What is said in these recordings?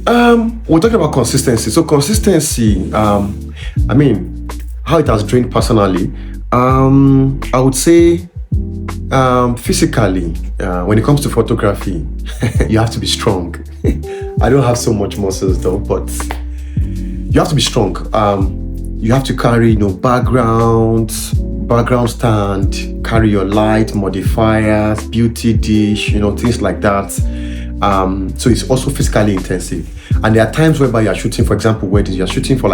We're talking about consistency. So consistency, I mean, how it has drained personally. I would say, physically, when it comes to photography, you have to be strong. I don't have so much muscles though, but you have to be strong. You have to carry, background stand, carry your light, modifiers, beauty dish, things like that. So it's also physically intensive. And there are times whereby you're shooting, for example, weddings, you're shooting for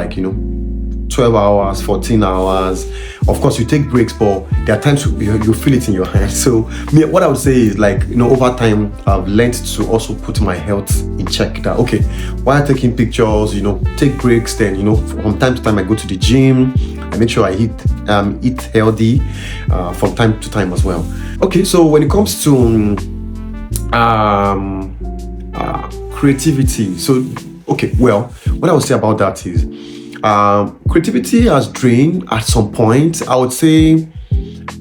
12 hours, 14 hours. Of course, you take breaks, but there are times you feel it in your hands. So what I would say is over time, I've learned to also put my health in check. That, okay, while taking pictures, take breaks, then, from time to time, I go to the gym. I make sure I eat healthy from time to time as well. Okay, so when it comes to creativity, what I would say about that is creativity has drained at some point. I would say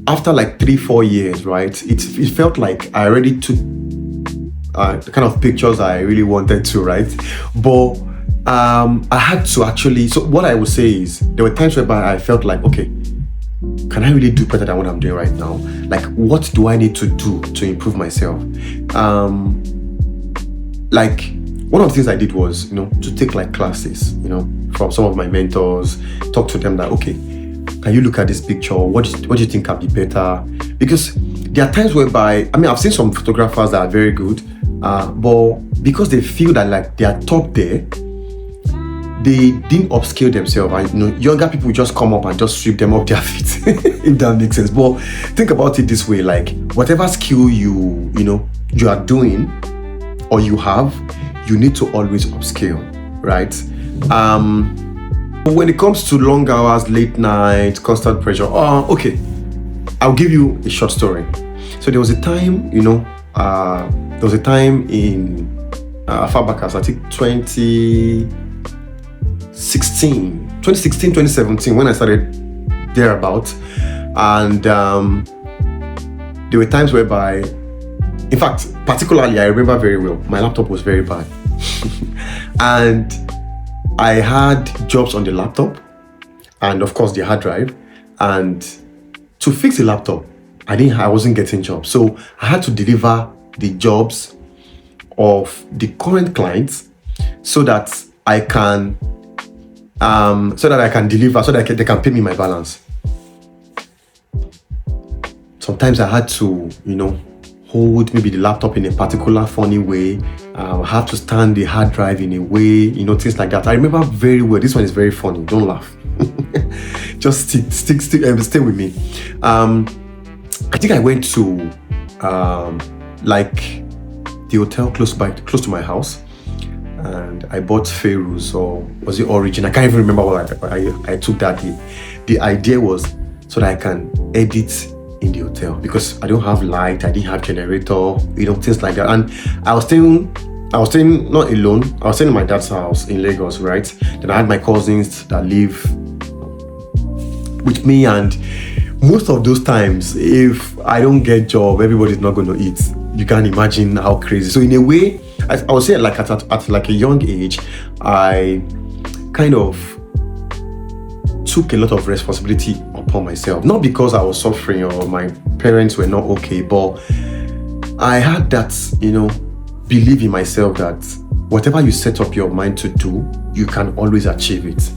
after 3-4 years, right? It felt like I already took the kind of pictures I really wanted to, right? But I had to actually. So what I would say is there were times whereby I felt like, okay, can I really do better than what I'm doing right now? What do I need to do to improve myself? One of the things I did was, to take classes, from some of my mentors, talk to them that, okay, can you look at this picture? What do you think can be better? Because there are times whereby, I've seen some photographers that are very good, but because they feel that they are top there, they didn't upskill themselves. And younger people just come up and just sweep them off their feet, if that makes sense. But think about it this way: whatever skill you are doing or you have, you need to always upskill, right? When it comes to long hours, late night, constant pressure, okay, I'll give you a short story. So there was a time, in far back as I think 2017, when I started thereabout, and there were times whereby, in fact, particularly I remember very well, my laptop was very bad. And I had jobs on the laptop and of course the hard drive, and to fix the laptop, I wasn't getting jobs. So I had to deliver the jobs of the current clients so that I can deliver, so that they can pay me my balance. Sometimes I had to, hold maybe the laptop in a particular funny way. I have to stand the hard drive in a way, things like that. I remember very well. This one is very funny. Don't laugh. Just stay with me. I think I went to the hotel close to my house, and I bought Papous, or was it Origin? I can't even remember what I took that day. The idea was so that I can edit in the hotel, because I don't have light, I didn't have generator, things like that. And I was staying not alone. I was staying in my dad's house in Lagos, right? Then I had my cousins that live with me, and most of those times, if I don't get job, everybody's not going to eat. You can't imagine how crazy. So in a way, I would say at a young age, I kind of took a lot of responsibility upon myself. Not because I was suffering or my parents were not okay, but I had that, belief in myself that whatever you set up your mind to do, you can always achieve it.